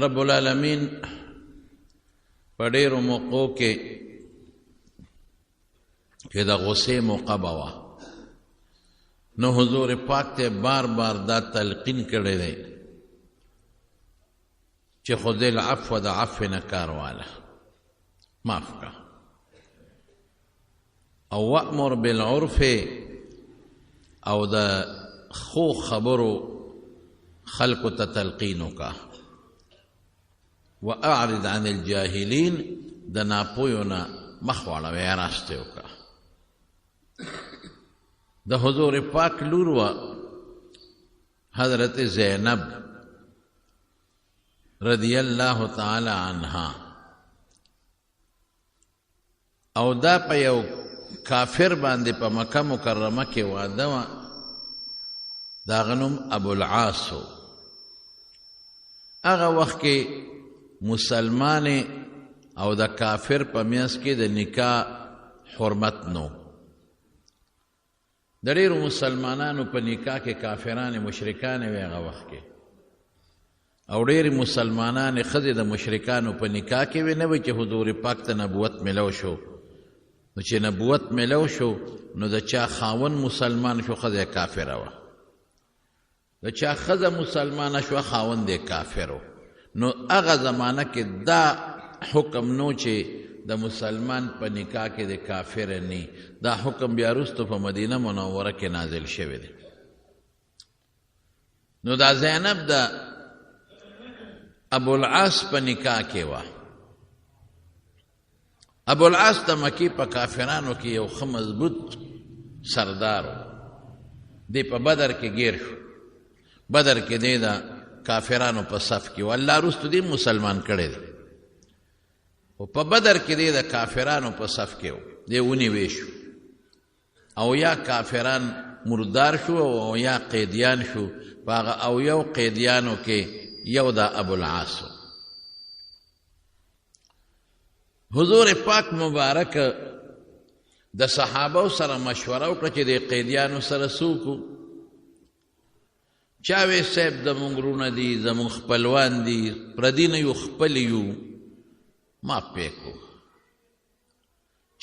رب العالمین په ډېرو موقعو کې چې د غصې موقع به وه نو حضور پاک ته بار بار دا تلقین کړی دی چې خذ العفو د عفو نه کار واله معاف کا او وأمر بالعرف او د خو خبرو خلقو ته تلقین وکړه واعرض عن الجاهلین د ناپویو نه مخ واړوه یا راستې وکړه د حضور پاک لور وه حضرت زینب رضی اللہ تعالی عنها او دا په یو کافر باندې په مکه مکرمه کې واده وه د هغه نوم ابوالعاص و هغه وخت کې مسلمانې او د کافر په منځ کې د نکاح حرمت نو د ډېرو مسلمانانو په نکاح کې کافرانې مشرکانې وې هغه وخت کې او ډېرې مسلمانانې ښځې د مشرکانو په نکاح کې وې نه وې چې حضور پاک ته نبوت ملو شو نو چې نبوت ملو شو نو د چا خاون مسلمان شو ښځه کافره وه د چا ښځه مسلمانه شوه خاون دی کافر و نو هغه زمانه کې دا حکم نو چې د مسلمان په نکاح کې د کافر نه دا حکم بیا وروسته په مدینه منوره کې نازل شوی دی نو دا زینب د ابوالعاص په نکاح کې وه ابوالعاص د مکې په کافرانو کې یو ښه مضبوط سردار و دی په بدر کې گیر شو بدر کې دی د کافرانو په صف کې و الله وروسته دی مسلمان کړی دی او په بدر کې دی د کافرانو په صف کې و دی ونیوی شو او یا کافران مردار شو او یا قیدیان شو په هغه او یو قیدیانو کې یو د ابوالعاص حضور پاک مبارک د صحابه سره مشوره وکړه چې د قیدیانو سره څوک چا وی صاحب زمونږ وروڼه دي زمونږ خپلوان دي پردي نه یو خپل یو ما پیکو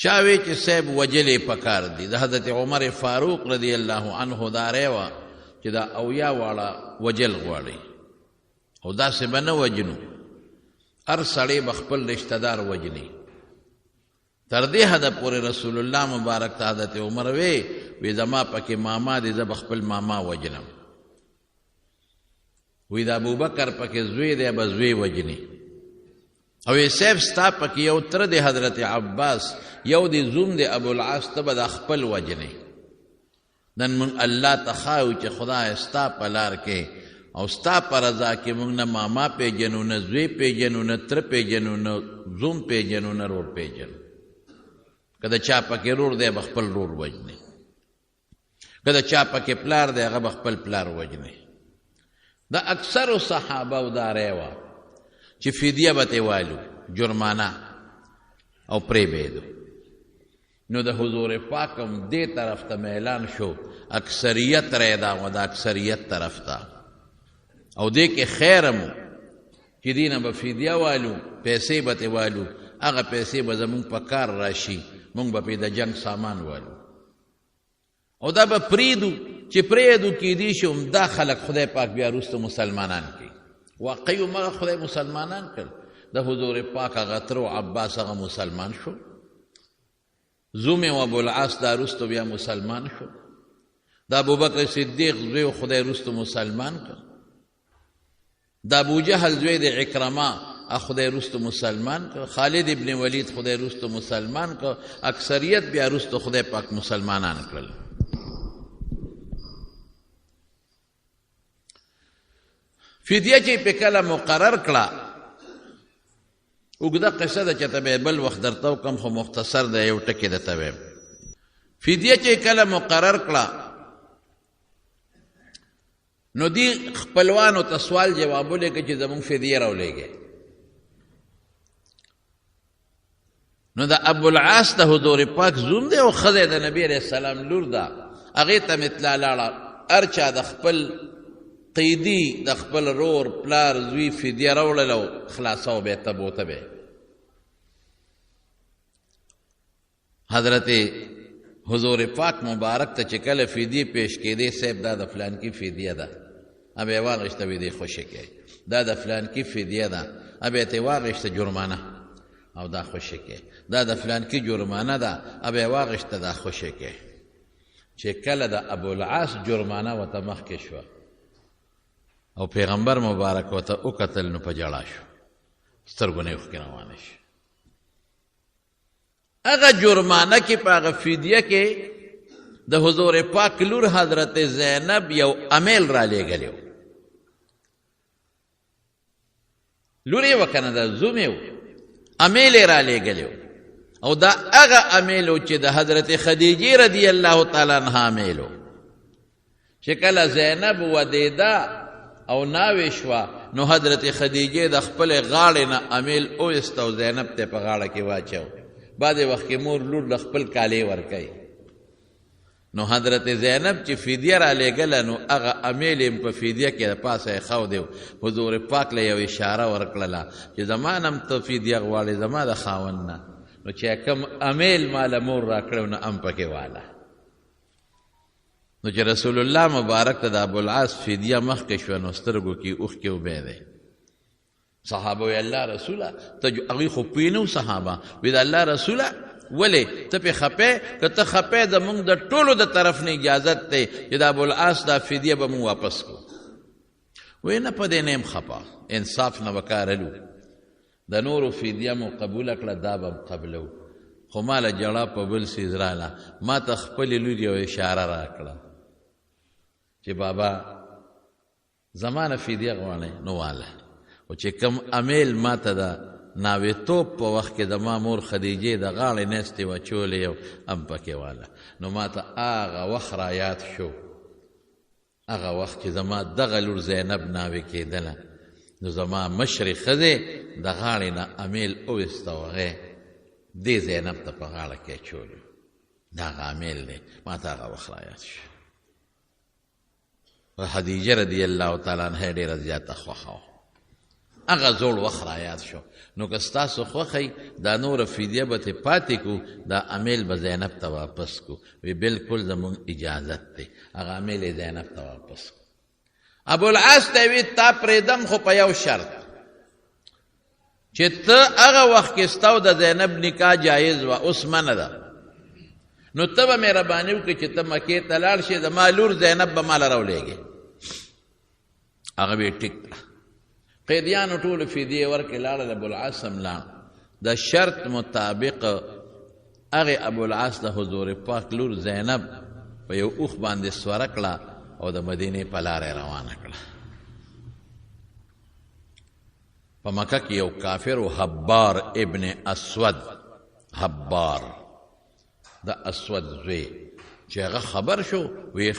چا وی چې صاحب وجلې پکار دي د حضرت عمر فاروق رضی الله عنه دا ریوه چې دا اویا واړه وجل غواړي او داسې به نه وجنو هر سړی به خپل رشته دار وجني تر دې حده پورې رسول الله مبارک ته حضرت عمر وی زما پکې ماما دی زه به خپل ماما وجنم وی د ابوبکر پکې زوی دی به زوی وجني او یې صاحب ستا پکې یو تره دی حضرت عباس یو دی زوم دی ابوالعاص ته به د خپل وجني نن موږ الله ته خواهو چې خدای ستا په لار کې او ستا په رضا کې موږ نه ماما پیژنو نه زوی پیژنو نه تره پیژنو نه زوم پیژنو نه رور پیژنو که د چا پکې رور دی به خپل رور وجني که د چا پکې پلار دی هغه به خپل پلار وجني دا اکثرو صحابه او دا ریوه چې فدیه به ترې والو جرمانه او پرېږدو نو د حضور پاک هم دې طرف ته اعلان شو اکثریت رای دا و د اکثریت طرف ته او دې کې خیر هم چې دې نه به فدیه والو پیسې به ترې والو هغه پیسې به زمونږ په کار راشي مونږ به پرې د جنګ سامان والو او دا به پرېږدو چې پرېږدو کیدی شي دا خلک خدای پاک بیا وروسته مسلمانان کړي واقعي همغه خدای مسلمانان کړ د حضور پاک هغه تر عباس هغه مسلمان شو زوم و ابوالعاص دا وروسته بیا مسلمان شو د ابوبکر صدیق زوی خدای وروسته مسلمان کړ د ابوجهل زوی د عکرمه خدای وروسته مسلمان کړ خالد ابن ولید خدای وروسته مسلمان کړ اکثریت بیا وروسته خدای پاک مسلمانان کړل فدیه چې په کله مقرر کړه اوږده قصه ده چې ته به بل وخت درته وکړم خو مختصر ده یو ټکي درته وایم فدیه چې کله مقرر کړه نو دی خپلوانو ته سوال جواب ولګي چې زمونږ فدیه راولېږي نو د ابوالعاص د حضور پاک زوم دی او ښځه د نبي علیه السلام لور ده هغې ته مې اطلاع لاړه هر چا د خپل قیدی د خپل رور پلار زوی فدیه راوړله او خلاصو به یې تبوته به حضرت حضور پاک مبارک ته چې کله فدیه پیش کېدې صاحب دا د فلان کی فدیه ده اب یې واغېسته وی دی خوشې کوي دا د فلان کی فدیه ده اب یې ته واغېسته جرمانه او دا خوشې کوي دا د فلان کی جرمانه ده اب یې واغېسته دا خوشې کوي چې کله د ابوالعاص جرمانه ورته مخکې شوه او پیغمبر مبارک ورته وکتل نو په ژړا شو سترګو نه یې اوښکې روانې شوې هغه جرمانه کې په هغه فدیه کې د حضور پاک لور حضرت زینب یو امیل را لېږلی و لور یې وه که نه ده زوم یې و امیل یې را لېږلی و او دا هغه امیل و چې د حضرت خدیجې رضی الله تعالی عنها امیل و چې کله زینب ودېده او ناوې شوه نو حضرت خدیجې د خپلې غاړې نه امیل اویسته او زینب ته په غاړه کې واچو بعد وخت کې مور لور د خپل کالی ورکوي نو حضرت زینب چې فدیه را لېږله نو هغه امیل یې په فدیه کې د پاسه یې ښودی حضور پاک له یو اشاره ورکړله چې زما نه هم ته فدیه غواړې زما د خاوند نه نو چې کوم امیل ماله مور را کړی نو ام پکې واله نو چې رسول الله مبارک ته د ابوالعاص فدیه مخکې شوه نو سترګو کې اوښکې وبې دی صحابه وی الله رسوله ته هغوی خو پوه نه و صحابه وی د الله رسوله ولې ته پې خپې که ته خپې زمونږ د ټولو د طرف نه اجازت دی چې د ابوالعاص دا فدیه به مونږ واپس کړو وی نه په دې نه یم خپه انصاف نه به کار هلو د نورو فدیه مو قبوله کړه دا به م قبلو خو ما له جړه په بل څیز راله ما ته خپلې لور یو اشاره را کړه چې بابا زما نه فدیه غواړئ نو واله او چې کم امیل ما ته د ناوېتوب په وخت کې د ما مور خدیجې د غاړې نستې وچولې او ام پکې واله نو ما ته هغه وخت را یاد شو هغه وخت چې زما دغه لور زینب ناوې کېدله نو زما مشرې ښځې د غاړې نه امیل اویسته و هغې دې زینب ته په غاړه کې اچولو دا هغه امیل دی ما ته هغه وخت را یاد شو خدیجه رضی الله تعالی عنها ډېره زیاته خوښه وه هغه زوړ وخت را یاد شو نو که ستاسو خوښی دا نوره فدیه به ترې پاتې کړو دا امیل به زینب ته واپس کړو وی بلکل زمونږ اجازت دی هغه امیل یې زینب ته واپس کړو ابوالعاص ته وی تا پرېږدم خو په یو شرط چې ته هغه وخت کې ستا او د زینب نکاح جایز وه اوس منه ده نو ته به مهرباني وکړې چې ته مکې ته لاړ شې زما لور زینب به ماله راولېږې هغه وی ټیک ده قیدیانو ټولو فدیې ورکړې لاړل ابوالعاص هم لاړ د شرط مطابق هغې ابوالعاص د حضور پاک لور زینب په یو اوښ باندې سوره کړه او د مدینې په لاره یې روانه کړه په مکه کې یو کافر و حبار ابن اسود حبار د اسود زوی چې هغه خبر شو وی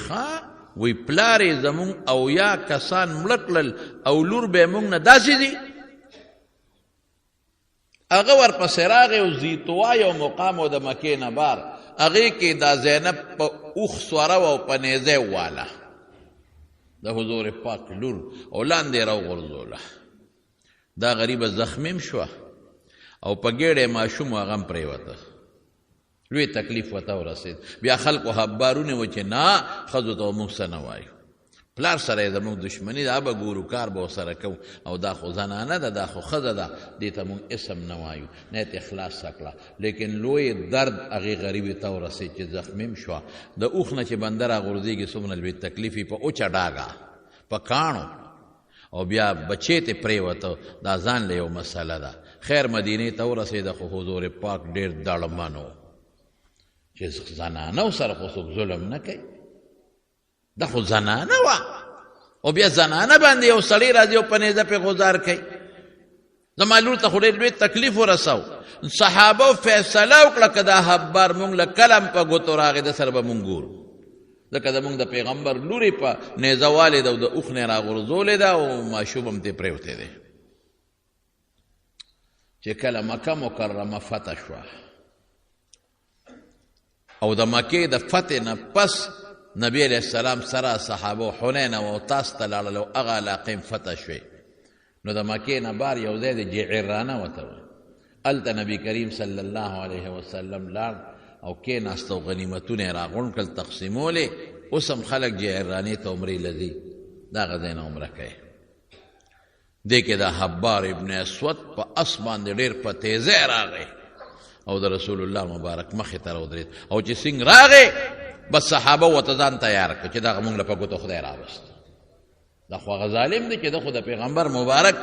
وی پلارې زمونږ او یا کسان مړه کړل او لور به یې مونږ نه داسې دي هغه ورپسې راغی او زیتوا یو مقام و د مکې نه بار هغې کې دا زینب په اوښ سوره وه او په نیزه یې واله د حضور پاک لور او لاندې یې راوغورځوله دا غریبه زخمیم شوه او په ګېډه یې ماشوم و هغه هم پرېوته لوی تکلیف ورته ورسېد بیا خلکو حبارونه و چې نه ښځو ته موږ څه نه وایو پلار سره یې زموږ دشمني ده به ګورو کار به ورسره کوو او دا خو زنانه ده دا خو ښځه ده دې ته موږ اسم نه وایو نه یې خلاصه کړه لیکن لوی درد هغې غریبې ته ورسېد چې زخمیم شوه د اوښ نه چې بنده راغورځېږي څومره لوی تکلیف یې په اوچه ډاګه په کاڼو او بیا بچې ته پرېوته دا ځان له یو مسله ده خیر مدینې ته ورسېده خو حضور پاک ډېر دړمن و چې زنانه سره خو څوک ظلم نه کوي دا خو زنانه وه او بیا زنانه باندې یو سړی راځي او په نیزه پې غوزار کوي زما لور ته خو ډېر لوی تکلیف ورسو صحابو فیصله وکړه که دا حبار مونږ له کله هم په ګوتو راغې ده سره به مونږ ګورو ځکه زمونږ د پیغمبر لورې په نیزه والې ده او د اوښ نه یې راغورځولې ده او ماشوم هم ترې پرېوتی دی چې کله مکه مکرمه فتح شوه او د مکې د فتح نه پس نبی علیہ السلام سره صحابو حنین او تاس ته لاړل او هغه علاقې فتح شوې نو د مکې نه بار یو ځای د جعرانه ورته وایي هلته نبي کریم صلی الله علیه وسلم لاړ او کېناست او غنیمتونه یې راغونډ کړل تقسیمولې اوس هم خلک جعرانې ته عمرې له ځي د هغه ځای نه عمره کوي دې کې د حبار ابن اسود په اس باندې ډېر په تیزۍ راغی او د رسول الله مبارک مخې ته راودرېد او چې څنګه راغی بس صحابه ورته ځان تیار کړه چې دغه مونږ له په ګوتو خدای راوست دا خو هغه ظالم دی چې د خو د پیغمبر مبارک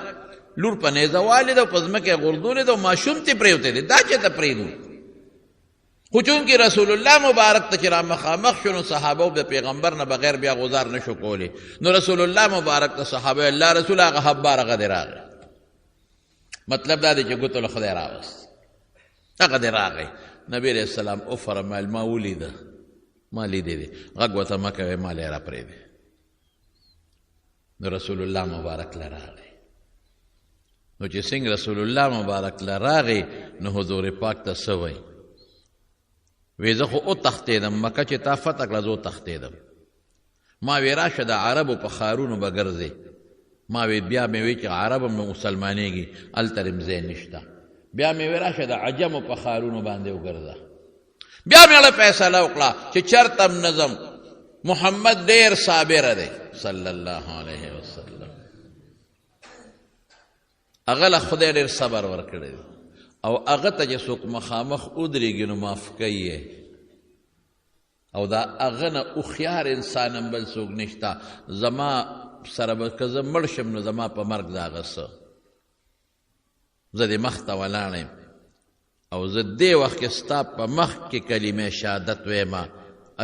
لور په نیزه والې ده او په ځمکه یې غورځولې ده او ماشوم ته پرېوتی دی دا چې ته پرېږدو خو چونکې رسول الله مبارک ته چې را مخامخ شو نو صحابه د پیغمبر نه بغیر بیا غزار نه شو کولی نو رسول الله مبارک ته صحابه الله رسول هغه حبار هغه دی راغی مطلب دا دی چې ګوتو له خدای راوست هغه دی راغی نبی علیہ السلام وفرمیل ما ولیده ما لیدې دی غږ ورته مه کوې ما لی را پرېږدې نو رسول الله مبارک له راغی نو چې څنګه رسول الله مبارک له راغی نو حضور پاک ته څه وایي وی زه خو وتښتېدم مکه چې تا فتح کړه زه وتښتېدم ما وی راشه د عربو په ښارونو به ګرځې ما وی بیا مې وی چې عرب هم مسلمانېږي هلته رم ځای نشته بیا مې وی راشه د عجمو په ښارونو باندې وګرځه بیا مې هغه فیصله وکړه چې چرته نظم محمد ډېر صابره دی صلی الله علیه وسلم هغه له خدای ډېر صبر ورکړی دی او هغه ته چې څوک مخامخ ودرېږي نو معاف کوي او دا هغه نه هوښیار انسان هم بل څوک نشته زما سره به که زه مړ شم نو زما په مرګ د هغه څه زه دې مخ ته ولاړ یم او زه دې وخت کې ستا په مخ کې کلمې شهادت ویمه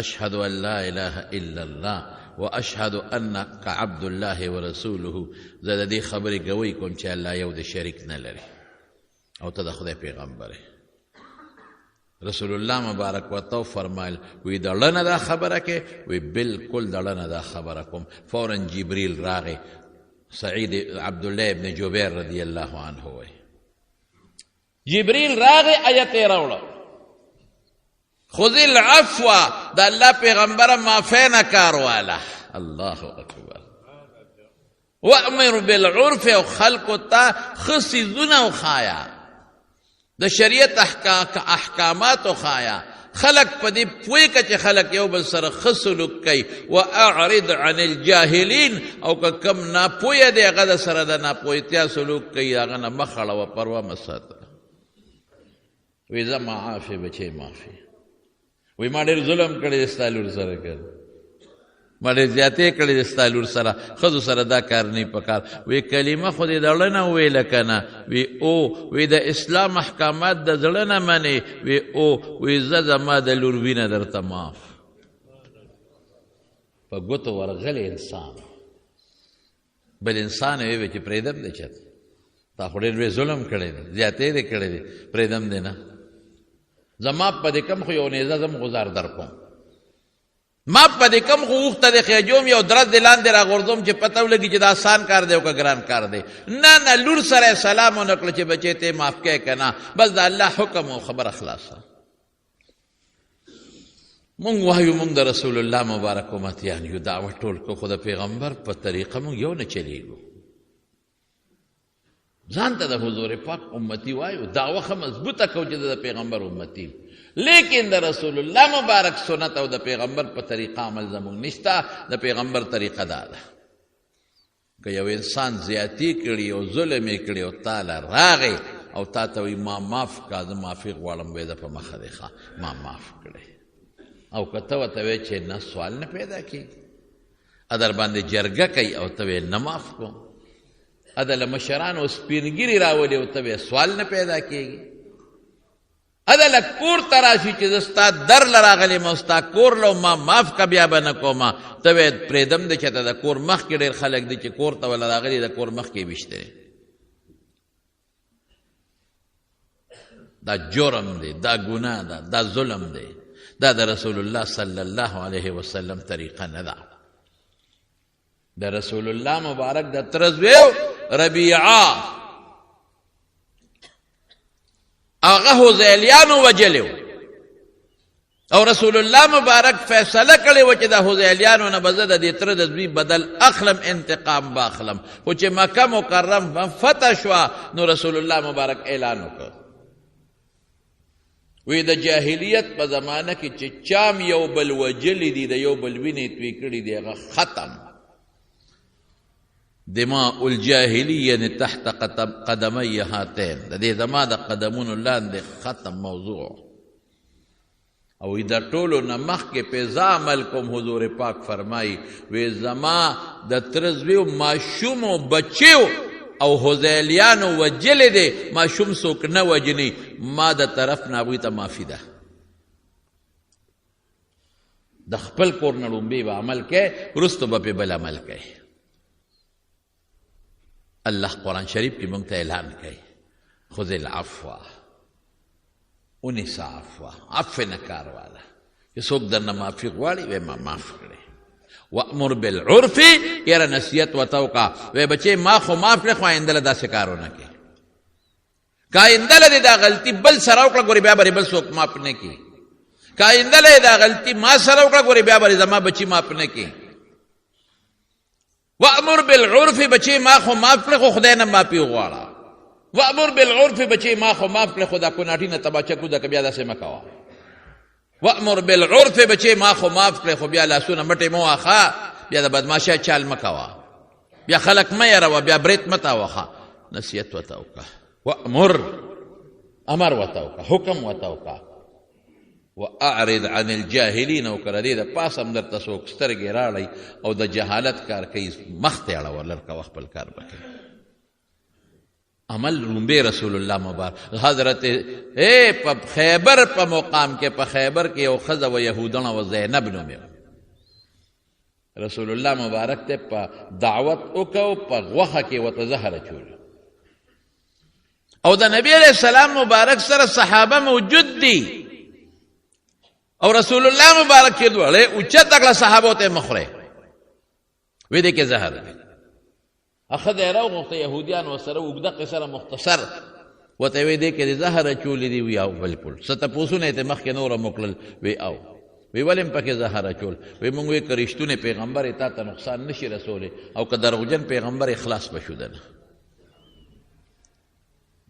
اشهد ان لا اله الا الله واشهد انک عبد الله ورسوله زه د دې خبرې ګوی کوم چې الله یو د شریک نه لري او ته د خدای پیغمبر رسول الله مبارک ورته فرمایل وی دړنه دا خبره کې وی بالکل دړنه دا خبره کوم فورا جبریل راغی سعید عبدالله ابن جبیر رضی الله عنه وی جبریل راغی آیت یې راوړه خذ العفو دا الله پیغمبره معافی نه کار واله الله اکبر وامر بالعرف او خلقو ته ښه څیزونه وښایه د شریعت احکامات وښایه خلق په دې پوهې که چې خلق یو بل سره ښه سلوک کوي واعرض عن الجاهلین او که کم ناپوهه دی هغه د سره د ناپوهتیا سلوک کوي هغه نه مخ اړوه پروا مه ساته وی زه معافي بچی معافي وی ما ډېر ظلم کړی دی ستا لور سره کړ ما ډېر زیاتې کړی دی ستا لور سره ښځو سره دا کار نه پکار وی کلمه خو دې د زړه نه وویله که نه وی د اسلام احکامات د زړه نه منې وی زه زما د لور وینه درته معاف په ګوتو ورغلی انسان بل انسان وی چې پرېږدم دی چېرته تا خو ډېر لوی ظلم کړی دی زیاتې دې کړی دی پرېږدم دی نه زما په دې کم خو یو نیزه زم غزار در کوم ما په دې کم خو اوښته د خېجوم یو درز دې لاندې راغورځوم چې پته ولګي چې دا آسان کار دی او که ګران کار دی نه لور سره سلام ونه کړه چې بچې ته معاف کوې که نه بس د الله حکم او خبره خلاصه مونږ وایو مونږ د رسول الله مبارک امتیان یو دعوه ټول کو خو د پیغمبر په طریقه مونږ یو نه چلیږو ځان ته د حضور پاک امتی وایو دعوه ښه مضبوطه کو چې د پیغمبر امتی لیکن د رسول الله مبارک سنت او د پیغمبر په طریقه عمل زمونږ نشته د پیغمبر طریقه دا ده که یو انسان زیاتی کړي او ظلم یې کړي او تاله راغی او تا ته وایي ما معاف کا زه معافي غواړم وی ده په مخه دی ښه ما معاف کړی او که ته ورته وایې چې نه سوال نه پیدا کېږي در باندې جرګه کوي او ته وایې نه معاف کوم اده له مشرانو سپینګیري راولي او ته سوال نه پیدا کېږي اده له کور ته راشي چې زه ستا در له راغلی یم او ستا کور له ما معاف که بیا به نه کومه ته وایې پرېږدم دی چې ته د کور مخکې ډېر خلک دي چې کور ته وله راغلي د کور مخکې ویشته دا جرم دی دا ګناه ده دا ظلم دی دا د رسول الله صلی الله علیه وسلم طریقه نه ده د رسول الله مبارک د ترزویو ربیعه هغه حذیلیانو وجلیو او رسول الله مبارک فیصله کړې وه چې د حذیلیانو نه به زه د دې تره د زوی بدل اخلم، انتقام به اخلم. خو چې مکه مکرم فتح شوه نو رسول الله مبارک اعلان وکړ، وی د جاهلیت په زمانه کې چې چام یو بل وجلی دي، د یو بل وینې توی کړي دي، هغه ختم. دماء الجاهلیه تحت قدمی هاتین، د دې زما د قدمونو لاندې ختم موضوع. او دا ټولو نه مخکې په عمل کوم. حضور پاک فرمایي وی زما د تره زوی ماشومو بچیو او حذیلیانو وجلی دی، ماشوم څوک نه وجني، ما د طرف نه هغوی ته معافي ده. د خپل کور نه لومبې به عمل کوي، وروسته به پې بل عمل کوي. الله قرآن شریف کې موږ ته اعلان کوي خذ العفو ونسا عفو، عفو نه کار والا چې څوک درنه معافي غواړي وی ما معاف کړی. وامر بالعرف، یاره نصیحت ورته وکړه وی بچې ما خو معاف کړی، خو آینده له داسې کارونه کوي. که آینده له دې دا غلطي بل سره وکړه ګورې بیا به بل څوک معاف نه کړي. که آینده له دا غلطي ما سره وکړه ګورې بیا به زما بچي معاف نه کړي. وامر بالعرف، بچې ما خو معاف کړی خو خدای نه معافي وغواړه. وامر بالعرف، بچې ما خو معاف کړی خو دا کوناټي نه تباچه کو ده که بیا داسې مه کوه. وامر بالعرف، بچې ما خو معاف کړی خو بیا لاسونه مټې مه واخه، بیا د بدماشۍ چال مه کوه، بیا خلک مه یروه، بیا برېت مه تاوخه. نصیحت ورته وکړه. وامر، امر ورته وکړه، حکم ورته وکړه. واعرض عن الجاهلین، او که د دې د پاسه هم درته څوک سترګې راړی او د جهالت کار کوي، مخ ته اړه ورلر کوه، خپل کار به کوي. عمل رومبے رسول الله مبارک. حضرت په خیبر په مقام کې، په خیبر کې یو ښځه و یهودنه و زینب نومې، رسول الله مبارک ته په دعوت وکړو، په غوښه کې ورته زهر اچولو، او د نبی علیه السلام مبارک سره صحابه موجود دي، او رسول الله مبارک چې دواړه اوچته کړه صحابو ته مه خورئ، وی دې کې زهر دی. اخذ یې راوغوښته یهودیان ورسره اوږده قصه مختصر ورته وی دې کې د زهر اچولي دي. وی او بلکل څه تپوسونه یې ته مخکې نور هم وکړل. وی او وی ولې م پکې زهر اچول؟ وی موږ وی که رښتونی پیغمبر یې تا ته نقصان نشي رسولی، او که دروغجن پیغمبر یې خلاص به شو دنه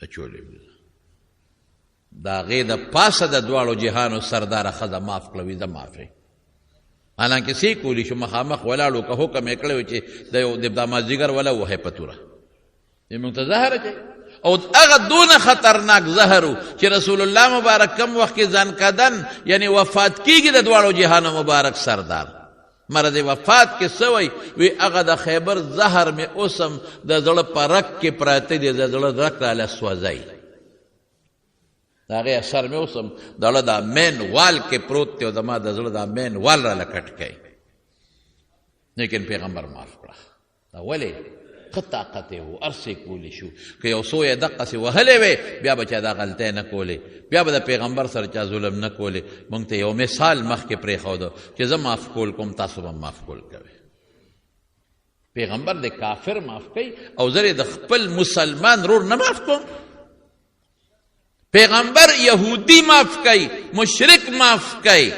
اچولې. د هغې د پاسه د دواړو جهانو سرداره ښځه معاف کړه، وي زه معافې. حالانکه سی کولی شو مخامخ ولاړو، که حکم یې کړی و چې د مازدیګر وله وهی په توره، موږ ته زهر اچوي. او هغه دونه خطرناک زهر و چې رسول الله مبارک کم وخت کې ځان کدن یعنی وفات کیږي د دواړو جهانو مبارک سردار مرض وفات کې سوی وی هغه د خیبر زهر مې اوسم د زړه په رګ کې پراته دي، د زړه رګ راله سوځي، د هغې اثر مې اوسم د زړه دا مین وال کې پروت دی، او زما د زړه دا مین وال راله کټ کوي. لیکن پیغمبر معاف کړه. دا ولې؟ ښه طاقت یې و، هر څه یې کولی شو. که یو څو یې دقسې وهلی وی بیا به چا دا غلطۍ نه کولې، بیا به د پیغمبر سره چا ظلم نه کولې. موږ ته یو مثال مخکې پرېښوده چې زه معاف کول کوم، تاسو به معاف کول کوئ. پیغمبر د کافر معاف کوي، او زه د خپل مسلمان رور نه معاف کوم. پیغمبر یهودی معاف کوي، مشرک معاف کوي،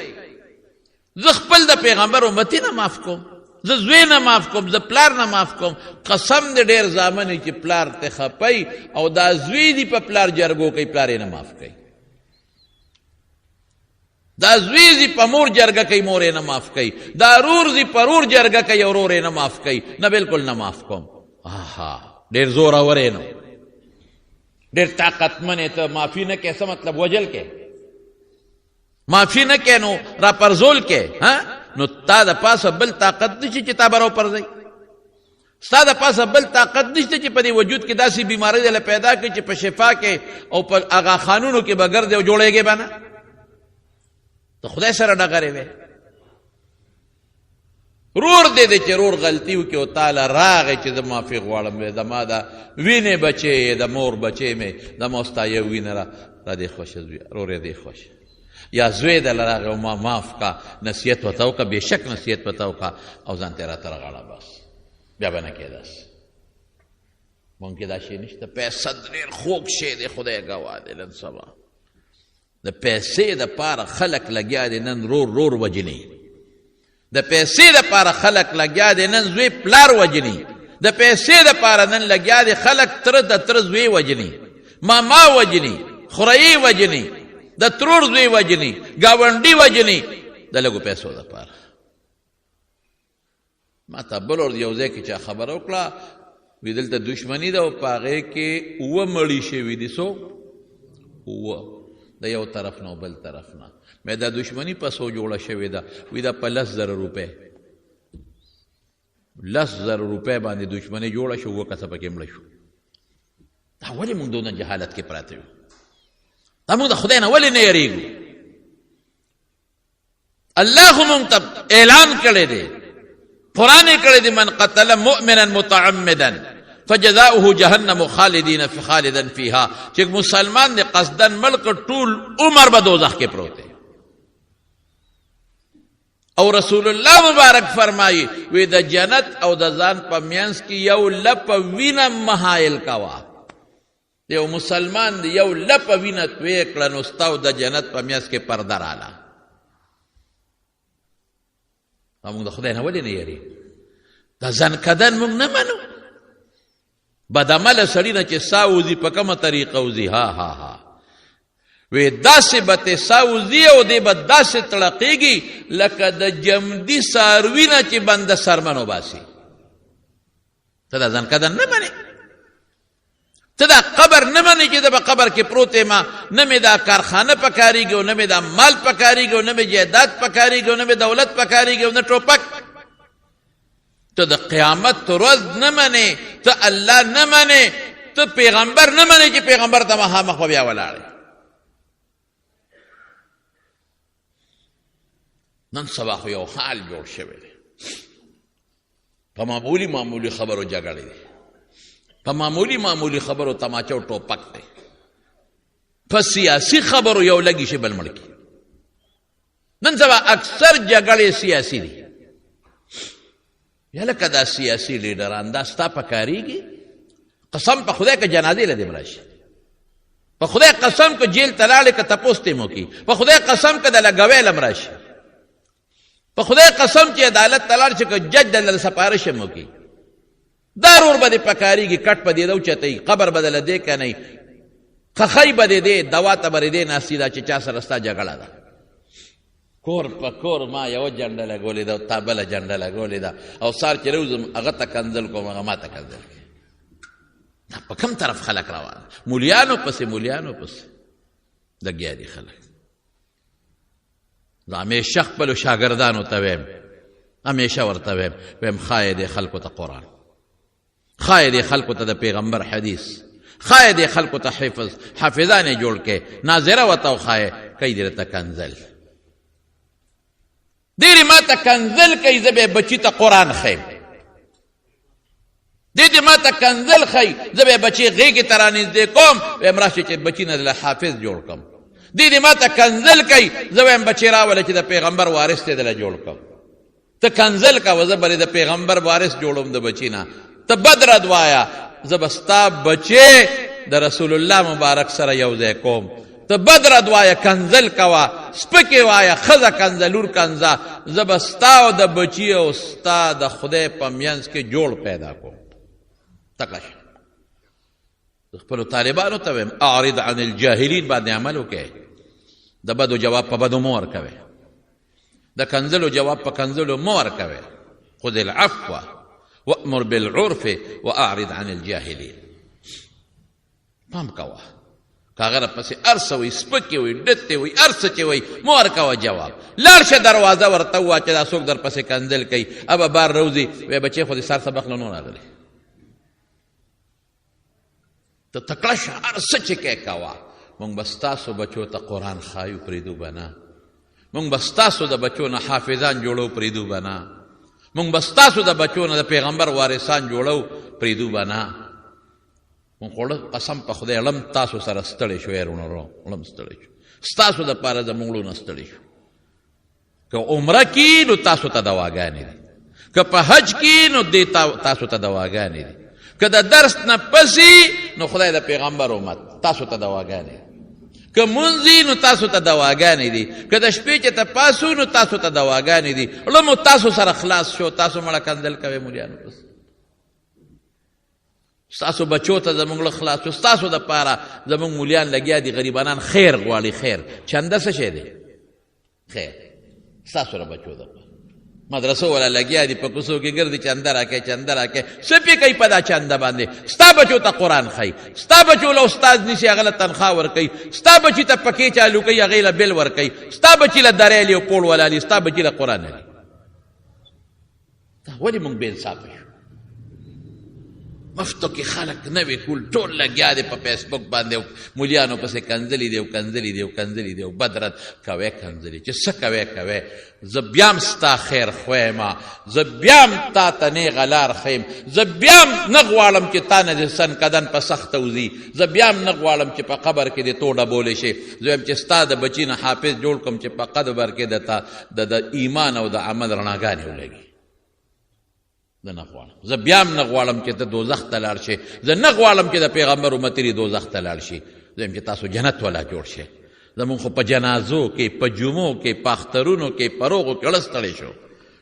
زه خپل د پیغمبر امتی نه معاف کوم، زه زوی نه معاف کوم، زه پلار نه معاف کوم. قسم دې ډېر زامن چې پلار ته خپی او دا زوی دی په پلار جرګو کوي، پلار یې نه معاف کوي. دا زوی زی په مور جرګه کوي، مور یې نه معاف کوي. دا رور زی په رور جرګه کوي، او رور یې نه معاف کوي. نه بالکل نه معاف کوم. آها ډېر زوراور یې نه، ډېر طاقتمن یې، ته معافي نه کوې. څه مطلب؟ وجل کې معافي نه کوې نو را پرزول کې، نو تا د پاسه بل طاقت نشي چې تا به راوپرځوي. ستا د پاسه بل طاقت نشته چې په دې وجود کې داسې بیمارۍ دله پیدا کړي چې په شفا کې او په هغه خانونو کې به ګرځې او جوړېږې به نه. ته خدای سره ډغرې وې، رور دې دی چې رور غلطي وکړي او تاله راغی چې زه معافي غواړم، زما د وینې بچې، د مور بچې مې، زما ستا یو وینه را دې خوښه، رور یې دې خوښه، یا زوی دله راغی او ما معاف کا، نصیحت ورته وکړه، بېشک نصیحت ورته وکړه، او ځان ته یې راته رغاړه، بس بیا به نه کېداس. مونږ کې دا شی نشته. پیسه ډېر خوږ شی دی، خدای ګواه دی. نن سبا د پیسې دپاره خلک لګیا دي نن رور وجني، د پیسې دپاره خلک لګیا دي نن زوی پلار وجني، د پیسې دپاره نن لګیا دي خلک تره د تره زوی وجني، ماما وجني، خوريي وجني، د ترور زوی وجني، ګاونډي وجني، د لږو پیسو دپاره. ما ته بل ورځ یو ځای کې چا خبره وکړه، وی دلته دشمني ده او په هغې کې 7 مړي شوي دي. څو 7 د یو طرف نه بل طرف نه. مې دا دشمني په څو جوړه شوې ده؟ وی دا په 10,000 روپۍ 10,000 روپۍ باندې دشمني جوړه شو، 7 کسه پکې مړه شو. دا ولې موږ دونه جهالت کې پراته یو؟ دا موږ د خدای نه ولې نه یېرېږو؟ الله خو موږ ته اعلان کړی دی، قرآن کړی دی، من قتل مؤمنا متعمدا فجزاؤه جهنم خالدین فیها، چې مسلمان دی قصدن ملک ټول عمر به دوزخ کې پروت دی. او رسول الله مبارک فرمایي وی د جنت او د ځان په میانس کې یو لپه وینه محایل کوا. یو مسلمان دی یو لپه وینه توی کړه نو ستا او د جنت په میانس کې پرده راله. موږ د خدای نه ولې نه یېرېږو؟ د ځان کدن موږ نه منو. بدعمله سړي نه چې سا وځي په کومه طریقه وځي؟ ها وی داسې به تې سا وځي او دی به داسې تړقېږي لکه د جمدي څاروي نه چې بنده سرمن وباسي. ته دا ځان کدن نه منې؟ ته دا قبر نه منې چې د به قبر کې پروت یم، نه مې دا کارخانه پکارېږي او نه مې دا مال پکارېږي او نه مې جایداد پکارېږي او نه مې دولت پکارېږي او نه ټوپک. ته د قیامت ورځ نه منې، ته الله نه منې، ته پیغمبر نه منې چې پیغمبر ته مخامخ به بیا ولاړې. نن سبا خو یو حال جوړ شوی دی، په معمولي خبرو جګړې دي، په معمولي خبرو تماچه او ټوپک دی، په سیاسي خبرو یو لګي شي بل مړ کي. نن سبا اکثر جګړې سیاسي دي. یا لکه دا سیاسي لیډران دا ستا پکارېږي؟ قسم په خدای که جنازې له دې راشي، په خدای قسم که جیل ته لاړې که تپوس ته مو کي، په خدای قسم که د لګوی لم راشي، په خدای قسم چې عدالت ته لاړ شي که جج دله سپارش مو کي، دا رور به دې پکارېږي. کټ به دې ده اوچتوي، قبر به دله دی که نه، خخۍ به دې دی، دوا ته به دې ناستي ده چې چا سره ستا جګړه ده. کور په کور ما یو جنډه لګولې ده او تا بله جنډه لګولې ده، او سار چې روزم هغه ته کنځل کوم هغه ما ته کنځل کوي. دا په کوم طرف خلک روان؟ مولیانو پسې لګیا دي خلک. زه همیشه خپلو شاګردانو ته ویم، همیشه ورته ویم ښایي دې خلکو ته قرآن، ښایي دې خلکو ته د پیغمبر حدیث، ښایي دې خلکو ته حافظان یې جوړ کړې، ناظره ورته وښایې، کوي دې راته کنځل. دیری ما ته کنځل کوي، زه به بچي ته قرآن ښیم. دې ما ته کنځل ښیي، زه به بچي غېږې ته رانږدې کوم، ویم راشي چې بچي نه دله حافظ جوړ کړم. دې ما ته کنځل کوي، زه وایم بچي راوله چې د پیغمبر وارث ته دله جوړ کړم. ته کنځل کوه، زه به د پیغمبر وارث جوړوم د بچي نه. ته بد رد وایه، زه به ستا بچې د رسول الله مبارک سره یو ځای کوم. ته بد رد وایه، کنځل کوه، سپکې وایه، ښځه کنځه، لور کنځه، زه به ستا او د بچي او ستا د خدای په منځ کې جوړ پیدا کوم. تکړه شه. خپلو طالبانو ته ویم اعرض عن الجاهلین باندې عمل وکړئ. د بدو جواب په بدو مو ورکوئ، د کنځلو جواب په کنځلو مو ورکوئ. خذ العفو وامر بالعرف واعرض عن الجاهلین. پام کوه، که هغه راپسې هر څه وي، سپکې وي، ډتې وي، هر څه چې وي، مو ورکوه جواب. لاړ شه دروازه ورته ووایه چې دا څوک درپسې کنځل کوي، ابه بار روځي، وایي بچې خو دې سار سبق نه راغلی. ته تکړه شه، هر څه چې کوې کوه. مونږ به ستاسو بچو ته قرآن ښایو، پرېږدو به نه. مونږ به ستاسو د بچو نه حافظان جوړو، پرېږدو به نه. مونږ به ستاسو د بچو نه د پیغمبر وارثان جوړو، پرېږدو به نه. مونږ خو قسم په خدای علم تاسو سره ستړی شو، یارونو علم ستړی شو، ستاسو دپاره زمونږ لونه ستړی شو. که عمره کې نو تاسو ته دواګانې دي، که په حج کې نو دې تاسو ته دواګانې دي، که د درس نه پسې نو خدای د پیغمبر امت تاسو ته دواګانې. که منځي نو تاسو ته دواګانې دي، که د شپې چې ته پاسو نو تاسو ته دواګانې دي. علمو تاسو سره خلاص شو، تاسو مړه کنځل کوئ مولیانو پس. ستاسو بچو ته زمونږ له خلاص شو، ستاسو د پاره زمونږ مولیان لګیا دي غریبانان خیر غواړي. خیر چنده څه شی دی؟ خیر ستاسو له بچو ده مدرسو والا لګیا دي په کوڅو کې ګرځي چنده راکې چنده راکې څه پې کوي په دا چنده باندې. ستا بچو ته قرآن ښایي، ستا بچو له استاد نیسي هغه له تنخوا ورکوي، ستا بچي ته پکې چالو کوي هغې له بل ورکوي، ستا بچي له درې او پوړ ولالي، ستا بچي له قرآن لي. ولې موږ بې انصافه شو؟ مفتو کې خلک نوې ټول ټول لګیا دی په فیسبوک باندې او مولیانو پسې کنځلي دی او کنځلي دی او کنځلي دی او بدرد کوې کنځلي چې څه کوې کوې. زه بیا م ستا خیر خویم، زه بیا م تا ته نیغه لار ښیم، زه بیا م نه غواړم چې تا نه د سنکدن په سخته وځي، زه بیا م نه غواړم چې په قبر کې دې تو ډبولی شي. زه وایم چې ستا د بچي نه حافظ جوړ کړم چې په قبر کې د ایمان او د عمل رڼاګانې ولګي. زه نه غواړم، زه بیا هم نه غواړم چې ته دوزخ ته لاړ شې، زه نه غواړم چې د پیغمبر امتي دې دوزخ ته لاړ شي. زه یم چې تاسو جنت والا جوړ شئ. زمونږ خو په جنازو کې، په جمعو کې، په اخترونو کې، په روغو کې اړه ستړی شو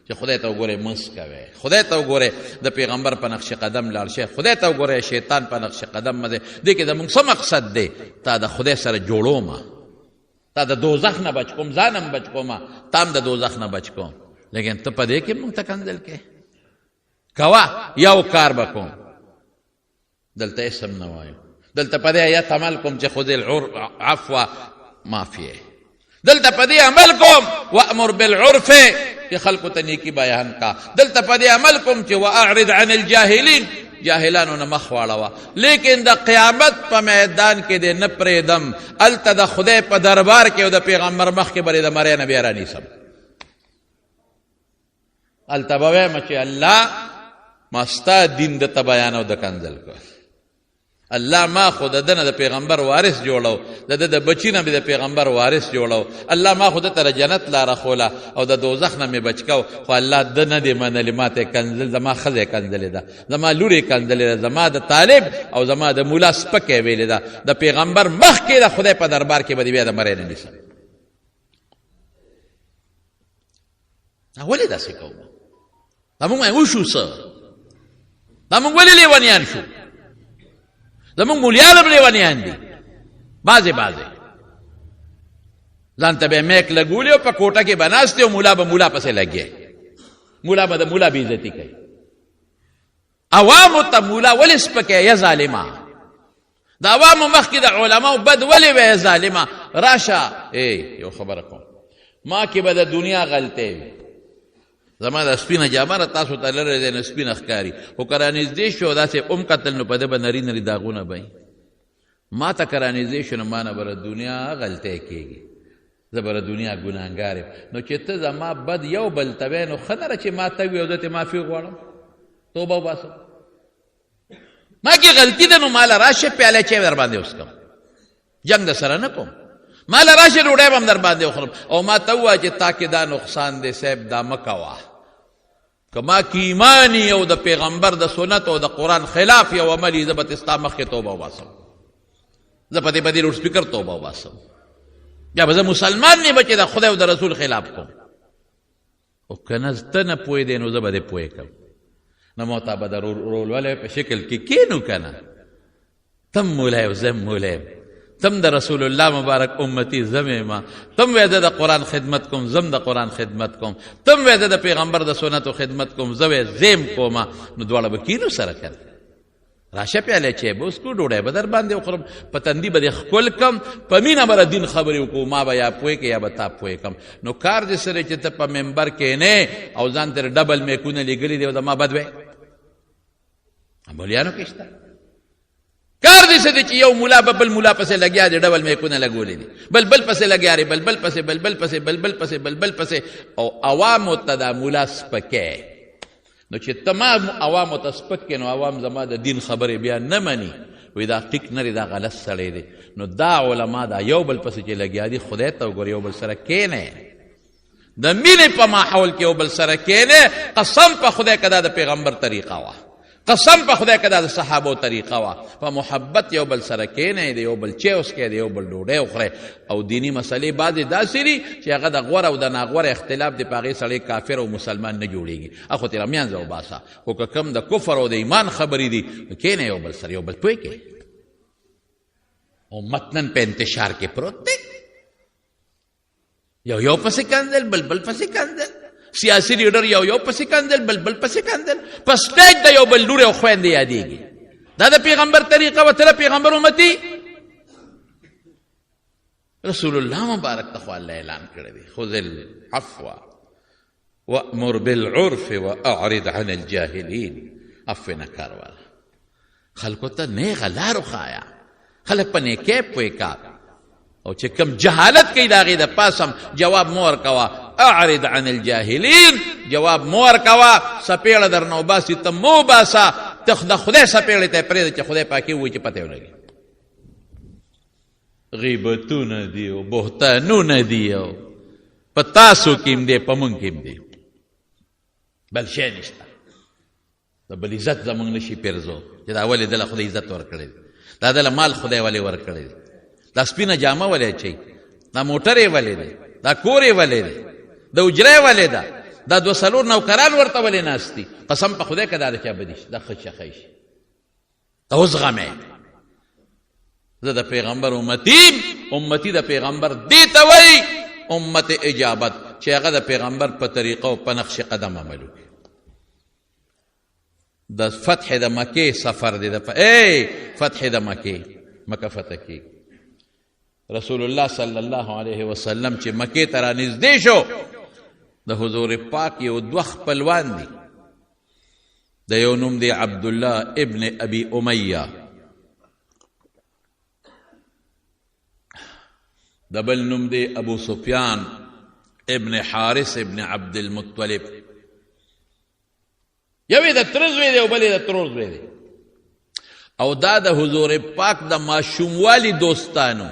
چې خدای ته وګورئ مس کوئ، خدای ته وګورئ د پیغمبر په نقش قدم لاړ شئ، خدای ته وګورئ شیطان په نقش قدم مه دی. دې کې زمونږ څه مقصد دی؟ تا د خدای سره جوړومه، تا د دوزخ نه بچ کوم، ځان هم بچ کومه، تا هم د دوزخ نه بچ کوم. لیکن ته په دې کې مونږ ته کنځل کې کوا یو کار بکوم. دلته اسم نه وایو، دلته په دې آیت عمل کوم چې خذ العفو معافیه، دلته په دې عمل کوم وامر بالعرف چې خلقو ته نیکی بیان کا، دلته په دې عمل کوم چې واعرض عن الجاهلین جاهلانو نه مخ واړوه. لیکن د قیامت په میدان کې دې نه پرېږدم، هلته د خدای په دربار کې او د پیغمبر مخ کې به د مرۍ نه بیا رانیسم. هلته به وایم چې الله ما ستا دین د ته بیانو د کنځل کو، الله ما خو د ده نه د پیغمبر وارث جوړو، د ده د بچي نه مې د پیغمبر وارث جوړو، الله ما خو ده ته د جنت لاره خوله او د دوزخ نه مې بچ کو. خو الله ده نه دی منلې، ما ته یې کنځل، زما ښځه یې کنځلې ده، زما لور یې کنځلې ده، زما د طالب او زما د مولا سپکه یې ویلې ده. د پیغمبر مخکې د خدای په دربار کې به دې بیا د مرۍ نه نیسم. ولې داسې کوو؟ دا مونږ وشو څه؟ دا مونږ ولې لیونیان شو؟ زمونږ مولیان هم لیونیان دي بعضې ځان ته به یې میک لګولي او په کوټه کې به ناست دی او مولا به مولا پسې لګیا، مولا به د مولا بېعزتي کوي. عوامو ته مولا ولې سپکې یا ظالمه؟ د عوامو مخکې د علماو بد ولې وی ظالمه؟ راشه یو خبره کوم، ما کې به د دنیا غلطۍ وي، زما د سپینه جامه تاسو ته لرې دی نه سپینه ښکاري، خو که رانږدې شو داسې ام قتل نو په ده به نري نري داغونه به ما ته که رانږدې شو نو ما نه به د دنیا غلطۍ کېږي، زه به د دنیا ګناهګار یم. نو چې ته زما بد یو بل ته وی نو ښه نه ده چې ما ته وي او زه ترې معافي غواړم، توبه وباسم. ما کې غلطي ده نو ماله راشه پیاله چای در باندې وڅکم، جنګ در سره نه کوم، ماله راشه ډوډۍ به هم در باندې وخورم او ما ته ووایه چې تا کې دا نقصان دی صاحب دا مه کوه. که ما کې ایمانی او د پیغمبر د سنت او د قرآن خلاف یو عملي زه به تې ستا مخکې توبه وباسم، زه په دې په دې لوډ سپیکر توبه وباسم، بیا به زه مسلمان نه به چې د خدای او د رسول خلاف کوم. او که نه ته نه پوهېدې نو زه به دې پوهې کړم، نه ما ته به د رولولی په شکل کې کینو که نه، تم مولی او زم مولی، تم د رسول الله مبارک امتی زم ما، تم وی د قرآن خدمت کوم زم د قرآن خدمت کوم، تم وی د پیغمبر د سنتو خدمت کوم زه وی زیم کومه، نو دواړه به کینو سره کنه. راشه پیاله چای به وڅکو، ډوډۍ به در باندې وخورم، په تندي به دې ښکل کم، په مینه به دین خبرې وکړو، ما به یا پوهې کې یا به تا پوهې کم. نو کار دې سره چې ته په ممبر کښېنې او ځان ترې ډبل میکونه لیږلي دی او د ما بد وی مولیانو کې شته. کار دې څه دی چې یو مولا به بل مولا پسې لګیا دی، ډبل میکونه لګولي دي، بلبل پسې لګیا دی، بلبل پسې بلبل پسې بلبل پسې بلبل پسې، او عوامو ته دا مولا سپکې. نو چې تمام عوامو ته سپک کې نو عوام زما د دین خبرې بیا نه مني، وایي دا ټیک نه دی، دا غلط سړی دی. نو دا علما دا یو بل پسې چې لګیا دي خدای ته وګورې یو بل سره کښېنئ، د مینې په ماحول کې یو بل سره کښېنئ. قسم په خدای که دا د پیغمبر طریقه وه، قسم په خدای که دا د صحابو طریقه وه په محبت یو بل سره کښېنئ د یو بل چای وڅښئ د یو بل ډوډۍ وخورئ او دیني مسلې بعضې داسې دي چې هغه د غوره او د ناغوره اختلاف دی په هغې سړی کافر او مسلمان نه جوړېږي هغه خو ترې رامیانځه وباسه خو که کوم د کفر او د ایمان خبرې دي کښېنئ یو بل سره یو بل پوه کړئ امت نن په انتشار کې پروت دی یو پسې کندل بل پسې کندل سیاسي لیډر یو پسې کندل بل پسې کندل په سټیج د یو بل لورې او خویندې یادېږي دا د پیغمبر طریقه وه ته د پیغمبر امتي رسول الله مبارک ته خو الله اعلان کړی دی خذ العفو وامر بالعرف واعرض عن الجاهلین عفو نه کار واله خلکو ته نیغه لار وښایه خلک په نیکۍ پوه کا او چې کوم جهالت کوي د هغې د پاسم جواب مو ورکوه اعرض عن الجاهلین جواب مو ورکوه سپېړه درنه وباسي ته مو وباسه ته د خدای سپېړې ته یې پرېږده چې خدای پاکي ووایي چې پته یې ولګي غیبتونه دي او بهتانونه دي او په تاسو کې هم دی په موږ کې هم دی بل شی نشته د بل عزت زموږ نشي پېرزو چې دا ولې دله خدای عزت ورکړی دی دا دله مال خدای ولې ورکړی دی دا سپینه جامه ولې اچوي دا موټر یې ولې دی دا کور یې ولې دی د اجره یې ولې ده دا دوه څلور نوکران ورته ولې ناست دي قسم په خدای که دا د چا بدي شي دا ښه شخی شي ته وزغمې زه د پیغمبر امتی د پیغمبر دې ته وایي امت اجابت چې هغه د پیغمبر په طریقه او په نقش قدم عمل وکړي د فتح د مکې سفر دی فتح د مکه فتح کېږي رسول الله صلی الله علیه وسلم چې مکې ته رانږدې شو د حضور پاک یو دوه خپلوان دي د یو نوم دی عبدالله ابن ابي امیه د بل نوم دی ابو سفیان ابن حارث ابن عبد المطلب یوې د تره زوی دی او بلې د ترور زوی دی او دا د حضور پاک د ماشوموالي دوستانو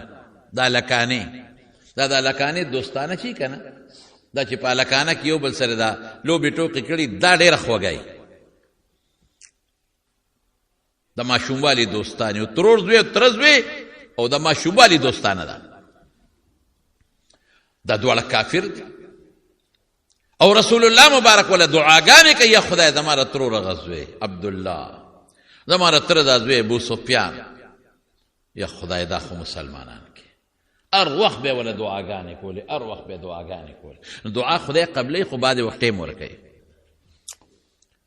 دا لکانې دوستانه چی که نه دا چې په لکانه کې یو بل سره دا لوبې ټوکې کړي دا ډېره خوږی د ماشوموالي دوستانې او ترور زوی او تره زوی او د ماشوموالي دوستانه ده دا دواړه کافر دي او رسول الله مبارک ولا دعاګانې کوي یا خدای زما د ترور هغه زوی عبدالله زما د تره دا زوی ابو سفیان یا خدای دا خو مسلمانان کې هر وخت به ولا دعاګانې کولې هر وخت به دعاګانې کولې دعا خدای قبلې خو بعد وخت یې ورکوي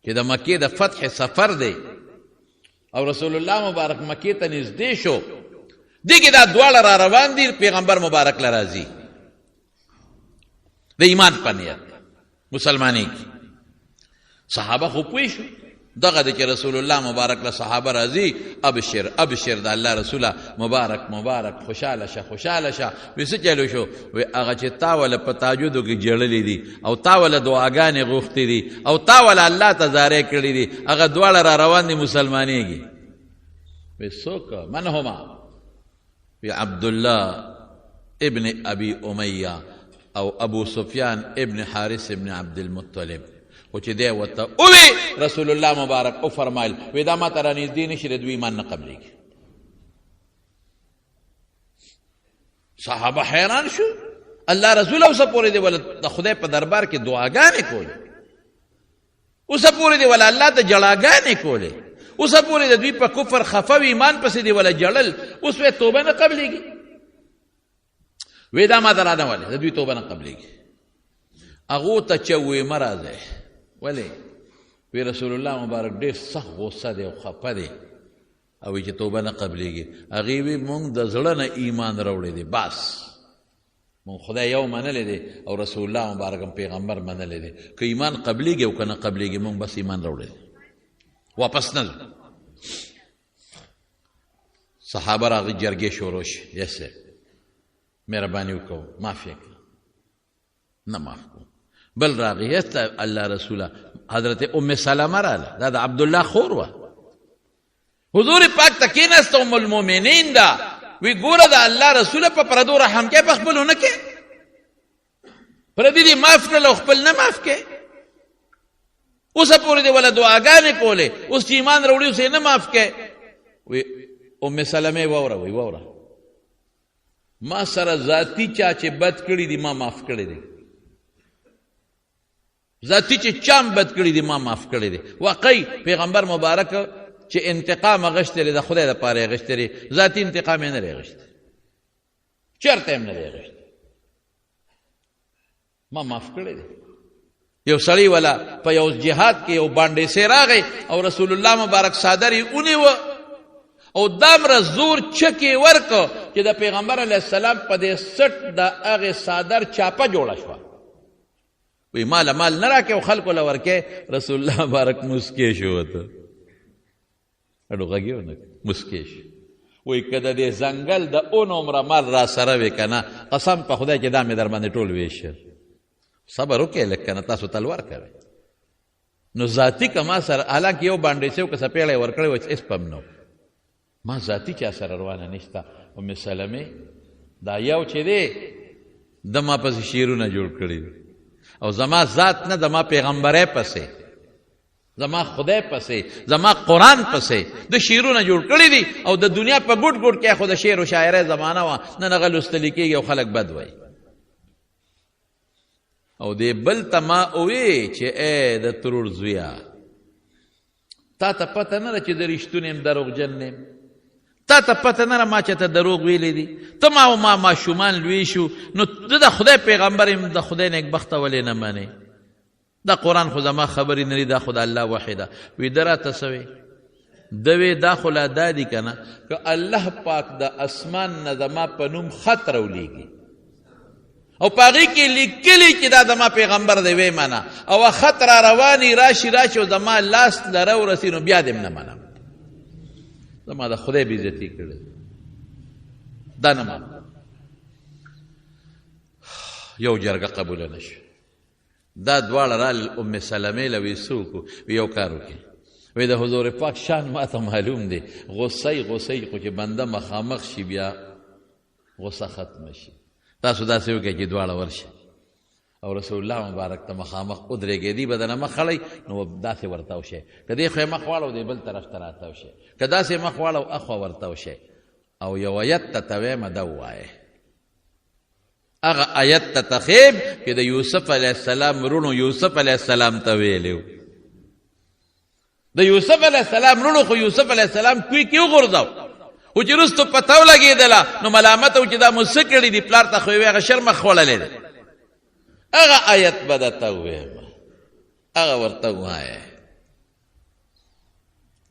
چې د مکې د فتح سفر دی او رسول الله مبارک مکې ته نږدې شو دغه دا دواړه را روان دي پیغمبر مبارک له راځي د ایمان په نیت مسلمانی کی صحابه خو پوه شو دغه د چې رسول الله مبارک له صحابه راځي ابشر د الله رسوله مبارک خوشاله شه وی څه چلو شو وی هغه چې تا وله په تهجدو کې جړلې دي او تا وله دعاګانې غوښتې دي او تا وله الله ته زارۍ کړي دي هغه دواړه را روان دي مسلمانېږي وی څوک من هما وی عبدالله ابن ابي امیه او ابو سفیان ابن حارث ابن عبد المطلب خو چې دی ورته اووی رسول الله مبارک او فرمایل وی دا ما ته رانږدې نشي د دوی ایمان نه قبلېږي صحابه حیران شو الله رسول اوسه پورې دی ولا د خدای په دربار کې دعاګانې کولې اوسه پورې دی ولا الله ته جړاګانې کولې اوسه پورې د دوی په کفر خفه و ایمان پسې دی ولا جړل اوس وی توبه نه قبلېږي وی دا ما ته رانه ولې د دوی توبه نه قبلېږي هغو ته چې وی مه راځئ ولې وی رسول الله مبارک ډېر سخت غصه دی او خفه دی او چې توبه نه قبلېږي هغې وی مونږ د زړه نه ایمان راوړی دی بس مونږ خدای یو منلی دی او رسول الله مبارک هم پیغمبر منلی دی که ایمان قبلېږي او که نه قبلېږي مونږ بس ایمان راوړی دی واپس نه صحابه راغی جرګې شروع شي یسه مهرباني وکړو معاف یې کړه نه معاف کوم بل راغی الله رسوله حضرت ام سلمه راله دا د عبدالله خور وه حضور پاک ته کېناسته ام المؤمنین ده وی ګوره د الله رسوله په پردو رحم کې په خپلو نه کې پردي دې معاف کړل او خپل نه معاف کې اوسه پورې دې ولا دعاګانې کولې، اوس چې ایمان راوړي اوس یې نه معاف کړې. وی ام سلمې ووره ما سره ذاتي چا چې بد کړي دي ما معاف کړي دي، ذاتي چې چام بد کړي دي ما معاف کړي دي. واقعي پیغمبر مبارک چې انتقام اغشتلی د خدای دپاره یې اغشتلی، ذاتي انتقام یې نه دی اغشتی، چېرته هم نه دی اغشتی، ما معاف کړی دی. یو سړی ولا په یو جهاد کې یو باندې سي راغی او رسول الله مبارک صادر یې ونیوه او دامره زور چکې ورکو چې د پیغمبر علیه السلام په دې سټ د هغې صادر چاپه جوړه شوه. وی مال نه راکې او خلکو له ورکې. رسول الله مبارک مسکې شو ورته، اډو غږې ونه مسکې شو. وی که د دې ځنګل د اون عمره مال را سره وې که نه، قسم په خدای چې دا مې در باندې ټول ویشه. صبر وکړئ لږ که نه تاسو تلوار کوئ. نو ذاتي که ما سره حالانکه یو باندې سي او که څپېړی یې ورکړی وی هېڅ پم نه، ما ذاتي چا سره روانه نشته. ام سلمې دا یو چې دی د ما پسې شعرونه جوړ کړي دي او زما ذات نه، زما پیغمبری پسې، زما خدای پسې، زما قرآن پسې د شعرونه جوړ کړي دي او د دنیا په ګوټ ګوټ کې خو د شعر و شاعرۍ زمانه وه، نن هغه لوستلی کېږي او خلک بد وایي. او دې بل ته ما ووی چې ای د ترور زویه، تا ته پته نه ده چې د رښتون یم دروغجن نه یم، تا ته پته نه ده ما چې ته دروغ ویلی دي، ته ما او ما ماشومان لوی شو، نو زه د خدای پیغمبر یم، د خدای نیکبخته ولې نه منې؟ دا قرآن خو زما خبرې نه دي، دا خو د الله وحی ده. وی ده راته څه وی؟ ده وی دا خو لا دا دي که نه که الله پاک د اسمان نه زما په نوم خط راولیږي او په هغې کې لیکلي چې دا زما پیغمبر دی، وی منه، او خط را رواني راشي او زما لاس لره ورسي، نو بیا دې نه منم. زما د خدای بېعزتي کړې دا نه منم. یو جرګه قبوله نه شوه. دا دواړه رال ام سلمې له وی څه وکړو؟ وی یو کار وکړي، وی د حضور پاک شان ما ته معلوم دی، غصه خو چې بنده مخامخ شي بیا غصه ختمه شي. تاسو داسې وکړئ چې دواړه ورشي او رسول الله مبارک ته مخامخ ودرېږېدي به دنه مخ خړئ، نو داسې ورته وشئ، که دې خوا یې مخ واړو دی بل طرف ته راته وشئ، که داسې مخ واړو اخوا ورته وشئ. او یو ایت ته ویمه ده ووایئ، هغه ایت ته تخیب چې د یوسف علیه السلام رونو یوسف علیه السلام ته ویلی و. د یوسف علیه السلام رونو خو یوسف علیه السلام کوی کې وغورځاو، خو چې وروستو پته ولګېدله نو ملامت و چې دا مو څه کړي دي، پلار ته خو یې هغه شر مخ خوړلی دی. هغه آیت به درته وویمه، هغه ورته ووایه: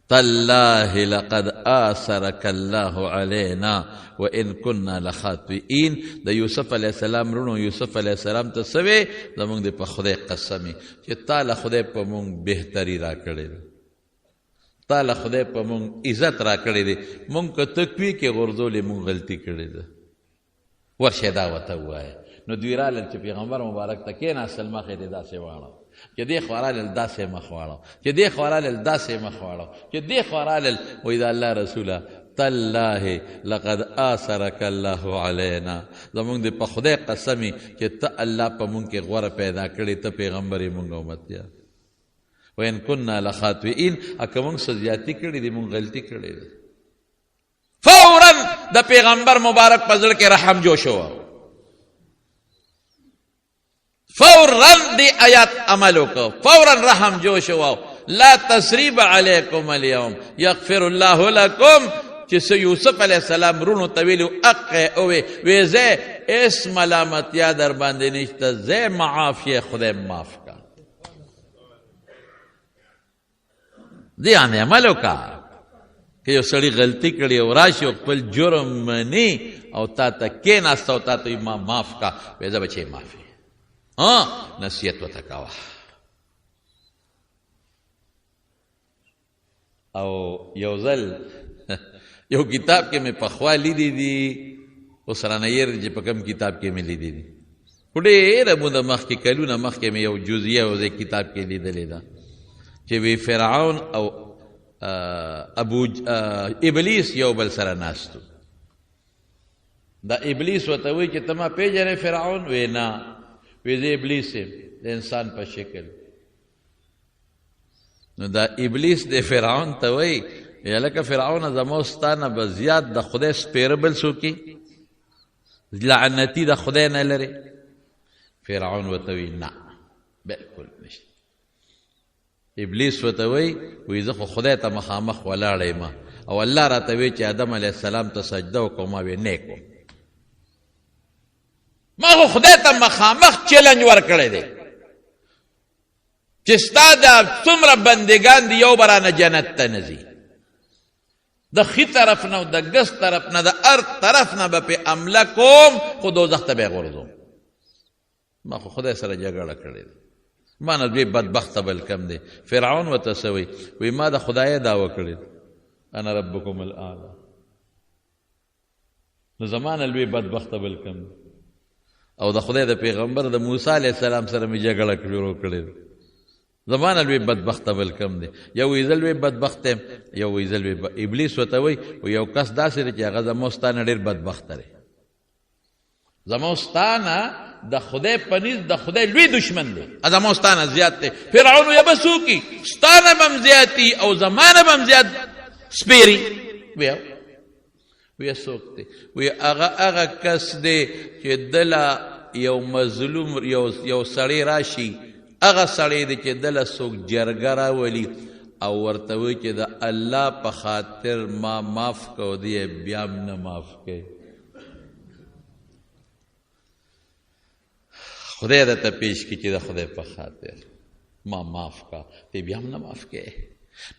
تالله لقد آثرك الله علينا وإن كنا لخاطئين. د یوسف علیه السلام رونو یوسف علیه السلام ته څه وی؟ زمونږ د په خدای قسمې چې تا له خدای په مونږ بهتري را کړې ده، تا له خدای په مونږ عزت را کړې دی، مونږ که تکوي کې غورځولې مونږ غلطي کړې ده، ورشه دا ورته ووایه. نو دوی رالل چې پیغمبر مبارک ته کېناستل، مخ یې دې داسې واړو، چې دې خوا رالل داسې مخ واړو، چې دې خوا رالل داسې مخ واړو، چې دې خوا رالل. وایي د الله رسوله تالله لقد آثرك الله علينا، زمونږ د په خدای قسمې چې ته الله په مونږ کې غوره پیدا کړې، ته پیغمبر یې مونږ امتیا. وإن كنا لخاطئين، اکه مونږ څه زیاتي کړې دي، مونږ غلطي کړې ده. فوراً د پیغمبر مبارک په زړه کې رحم جوش شو، فوراً دی آیات عمل وکړو، فوراً رحم جوش شو. لا تسریب علیکم اليوم یغفر الله لکم، چې یوسف علیه السلام رونو ته ویلي اقې اوې وی زه اس ملامتیا در باندې نشته، زه معاف یې، خدای معاف کا. دی باندې عمل وکړه که یو سړي غلطي کړي او راشي او خپل جرم مني او تا ته کېناسته او تا ته ما معاف کا، وی زه بچې معاف یې. نصیحت ورته کوه. او یو ځل یو کتاب کې مې پخوا لیدي دي، اوس رانه یېر چې په کوم کتاب کې مې لیدي دي، خو ډېره موده مخکې کلونه مخکې مې یو جزیه یو ځای کتاب کې لیدلې ده چې وی فرعون او ابلیس یو بل سره ناستو. دا ابلیس ورته وایي چې ته ما پېژنې فرعون؟ وی نه، وی زه ابلیس یم د انسان په شکل. نو دا ابلیس د فرعون ته وایي یا لکه فرعونه زما ستا نه به زیات د خدای سپېره بل څوک لعنتي د خدای نه لرې. فرعون ورته وایي نه بالکل نشته. ابلیس ورته وایي زه خو خدای ته مخامخ ولاړ یم او الله راته وایي چې آدم علیه السلام ته سجده وکړو، ما وایي نیک وم. ما خو خدای ته مخامخ چیلنج ورکړی دی چې ستا دا څومره بندګان دي یو به رانه جنت ته نه ځي، د ښي طرف نه او د ګس طرف نه د هر طرف نه به پې حمله کوم خو دوزخ ته به یې غورځوم. ما خو خدای سره جګړه کړې ده، ما نه دوی بدبخته بل کم دی. فرعون ورته څه وایي ما د خدای دعوه کړې ده انا ربکم الاعلی، نو زما نه لوی بدبخته بل کم دی او د خدای د پیغمبر د موسی علیه السلام سره مې جګړه شروع کړې ده، زما نه لوی بدبخته بل کم دی. یو وایي زه لوی بدبخت یم، یو وایي زه لوی. ابلیس ورته وایي یو کس داسې دی چې هغه زما ستا نه ډېر بدبخته دی، زما ستا نه د خدای په نزد د خدای لوی دشمن دی، زما ستا نه زیات دی. فرعون وایي به څوک ستا نه به هم زیاتي او زما نه به هم زیات سپېري. ویه څوک دی؟ وی هغه کس دی چې دله یو مظلوم یو سړی راشي، هغه سړی دی چې دله څوک جرګه راولي او ورته وایي چې د الله په خاطر ما معاف کو، دی بیا هم نه معاف کوي. خدای درته پیش کړي چې د خدای په خاطر ما معاف کا، دی بیا هم نه معاف کوي.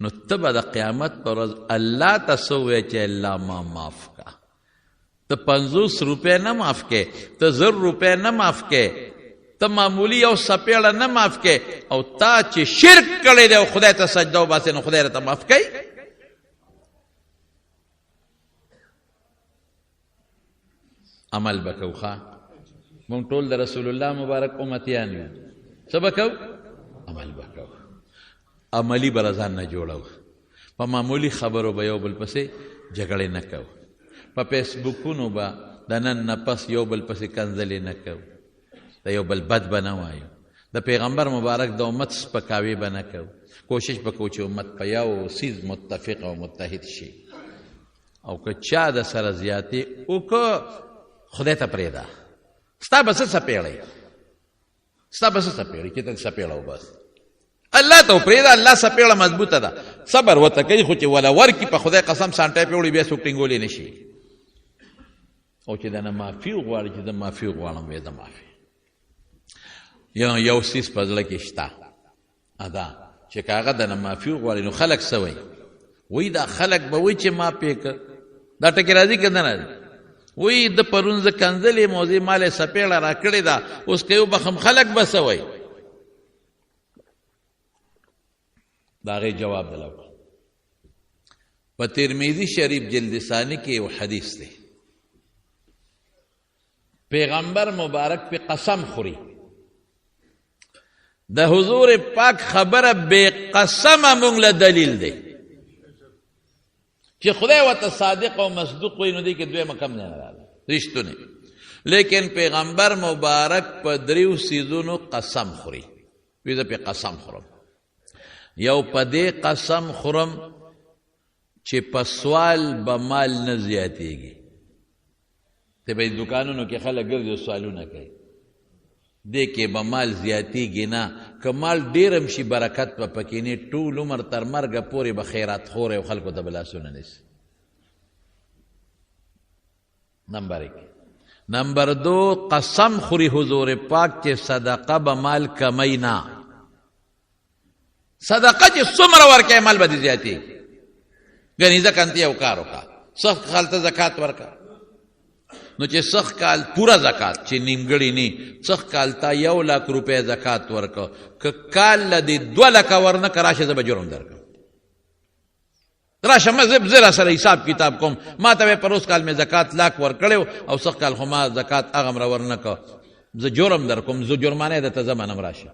نو ته به د قیامت پر ورځ الله ته څه وایې چې الله ما معاف کا؟ ته 50 روپۍ نه معاف کوې، ته 1000 روپۍ نه معاف کوې، ته معمولی یو سپېړه نه معاف کوې، او تا چې شرک کړی دی او خدای ته سجده وباسې نو خدای راته معاف کوي؟ عمل به کوو ښه، مونږ ټول د رسول الله مبارک امتیان یو، څه به کوو؟ عمل به کوو. عملي به ځان نه جوړو، په معمولي خبرو به یو بل پسې جګړې نه کوو، په فیسبوکونو به د نن نه پس یو بل پسې کنځلې نه کوو، د یو بل بد به نه وایو، د پیغمبر مبارک د امت سپکاوي به نه کوو. کوشش به کوو چې امت په یو څیز متفق او متحد شي، او که چا د سره زیاتې وکړه خدای ته پرېږده. ستا به څه څپېړی، ستا به څه څپېړی چې ته څپېړه وباس، الله ته پرېږده. الله څپېړه مضبوطه ده، صبر ورته کوي، خو چې وله ورکي په خدای قسم سانټی پې وړي بیا څوک ټینګولی نه شي. او چې د نه معافي وغواړي چې زه معافي وغواړم وایي زه معافي. یو څیز په زړه کې شته ادا چې که هغه د نه معافي وغواړي نو خلک څه وایي؟ وایي دا خلک به وایي چې ما پې که دا ټکې راځي که نه راځي؟ وایي د پرون زه کنځلې موضوع مال یې څپېړه را کړې ده، اوس که یو بخم خلک به څه وایي؟ د هغې جواب دلو په ترمذي شریف جلد ثانی کې یو حدیث دی، پیغمبر مبارک پہ قسم خوری، د حضور پاک خبره بے قسم مونږ دلیل دی چې خدای ورته صادق او مصدوق وي، نو دی کې دویمه کم نه راغله رښتونه. لیکن پیغمبر مبارک په 3 سیزونو قسم خوري، وی زه پې قسم خورم. یو په دې قسم خورم چې په سوال به مال نه زیاتېږي. ته به دکانونو کې خلک ګرځي او سوالونه کوي، دې کې به مال زیاتېږي نه، که مال ډېر هم شي برکت به پکې نه، ټول عمر تر مرګه پورې به خیرات خور او خلکو ته به لاسونه نیسي. نمبر 1. نمبر 2 قسم خوري حضور پاک چې صدقه به مال کمی نه، صدقه چې څومره ورکړې مال به دې زیاتېږي. ګنې ځکه انت یو کار وکړه، سخت کال ته زکات ورکړه، نو چې سخت کال پورا زکات چې نیمګړی نه، سخت کال ته 1 لک روپۍ زکات ورکړه، که کال له دې 2 لکه ورنه که راشه زه به جرم درکړم، راشه زه را سره حساب کتاب کوم، ما ته په روز کال مې زکات لاک ورکړی او سخت کال خو ما زکات هغه مره ورنه که زه جرم در کوم، زه جرمانه درته زه منم. راشه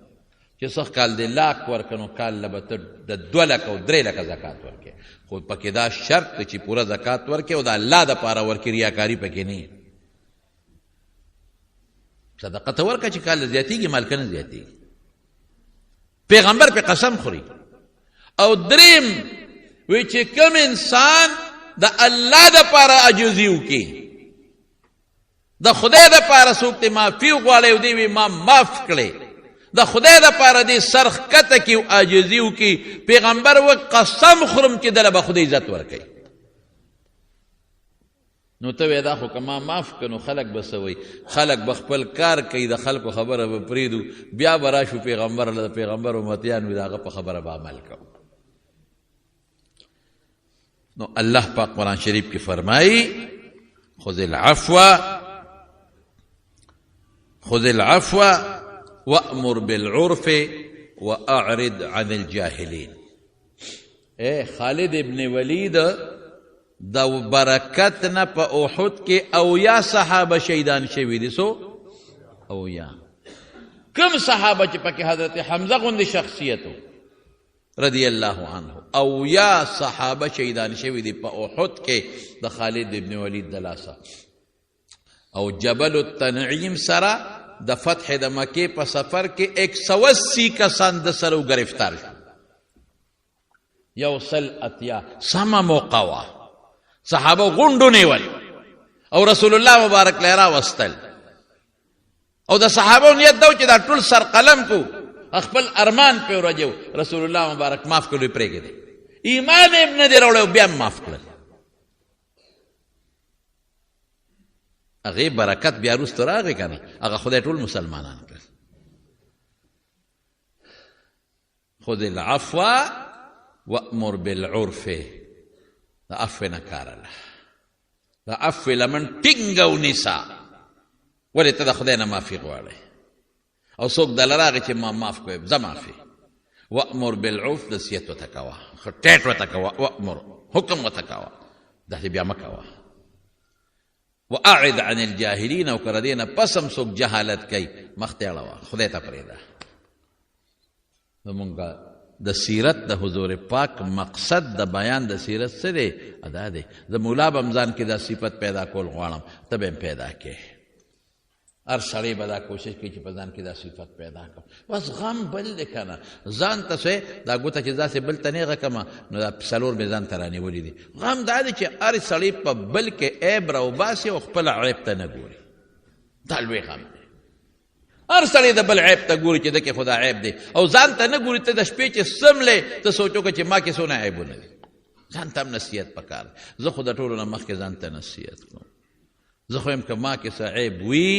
چې سخت کال دې لاک ورکړه نو کال له به ته د 2 لکه او 3 لکه زکات ورکړې، خو پکې دا شرط دی چې پوره زکات ورکړې او د الله دپاره ورکړې، ریاکاري پکې نه. صدقه ته ورکړه چې کال زیاتېږي مال که نه زیاتېږي. پیغمبر پې قسم خوري او دریم وی چې کوم انسان د الله دپاره عجزي وکړي، د خدای دپاره څوک ته معافي وغواړي او دی وي ما معاف کړی، د خدای دپاره دې سر ښکته کړي او عاجزي وکړي. پیغمبر و قسم خورم چې دله به خدای عزت ورکوي. نو ته وایې دا خو که ما معاف کړه نو خلک به څه وایي؟ خلک به خپل کار کوي، د خلکو خبره به پرېږدو، بیا به راشو پیغمبر له د پیغمبر امتیان وي د هغه په خبره به عمل کوو. نو الله پاک قرآن شریف کې فرمایي خذ العفو وأمر بالعرف وأعرض عن الجاهلين. اے خالد ابن ولید د برکت نه په احد کې اویا صحابه شهیدان شوي دي. سو اویا کم صحابه چې پکې حضرت حمزه غوندې شخصیت رضی الله عنه، اویا صحابه شهیدان شوي دي په احد کې د خالد ابن ولید د لاسه. او جبل التنعیم سره د فتح د مکې په سفر کې 180 کسان د سره گرفتار شو. یو سل اتیا سمه موقع وه، صحابه غونډو نیول او رسول الله مبارک لی راوستل. او د صحابو نیت دا و چې دا ټول سر قلم کو، خپل ارمان پې ورجو. رسول الله مبارک معاف کړو، پرېږدی ایمان یې نه دی راوړی او بیا معاف کړل. هغې برکت بیا وروسته راغی که نه، هغه خدای ټول مسلمانان کړل. خذ العفو وأمر بالعرف، د عفو نه کار الله، د عفو لمن ټینګه ونیسه. ولې ته د خدای نه معافي غواړې او څوک دله راغی چې ما معاف کړی زه معافي. وأمر بالعرف نصیحت ورته کوه، ټیټ ورته کوه، وأمر حکم ورته کوه، داسې بیا مه کوه. وأعرض عن الجاهلین، او که د دې نه پس هم څوک جهالت کوي مخ ته اړوه، خدای ته پرېږده. زمونږ د سیرت د حضور پاک مقصد د بیان د سیرت څه دی؟ ادا دی. زه مولا به هم ځان کې دا صفت پیدا کول غواړم، ته به هم پیدا کې. هر سړی به دا کوشش کوي چې په ځان کې دا صفت پیدا کړم. بس غم بل دی که نه، ځان ته څه دا ګوته چې داسې بل ته نیغه کړمه نو دا څلور مې ځان ته رانیولي دي. غم دا دی چې هر سړی په بل کې عیب راوباسي او خپل عیب ته نه ګوري. دا لوی غم دی. هر سړی د بل عیب ته ګوري چې ده کې خو دا عیب دی، او ځان ته نه ګوري. ته د شپې چې څملې ته سوچ وکړه چې ما کې څونه عیبونه دي. ځان ته هم نصیحت پکار دی. زه خو د ټولو نه مخکې ځان ته نصیحت کوم. زه خو یم که ما کې څه عیب وي،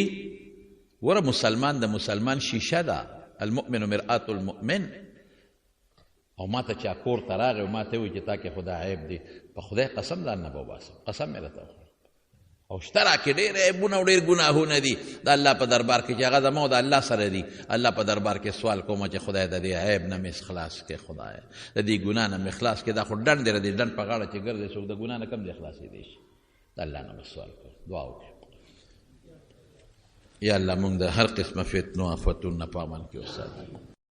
وره مسلمان د مسلمان شیشه ده، المؤمن مرآت المؤمن. او ما ته چا کور ته راغی او ما ته وایي چې تا کې خو دا عیب دی، په خدای قسم ځان نه به وباسم، قسم مې راته وخوړ. او شته راکې ډېر عیبونه او ډېر ګناهونه دي د الله په دربار کې چې هغه زما او د الله سره دي. الله په دربار کې سوال کوم چې خدای د دې عیب نه مې خلاص کړې، خدای د دې ګناه نه مې خلاص کړې. دا خو ډنډ دی، د دې ډنډ په غاړه چې ګرځې څوک د ګناه نه کم دی خلاصېدی شي. د الله نه مې سوال کوم، دعا وکړه. یا الله مونږ د هر قسمه فتنو آفتونو نه په امان کې وساتي.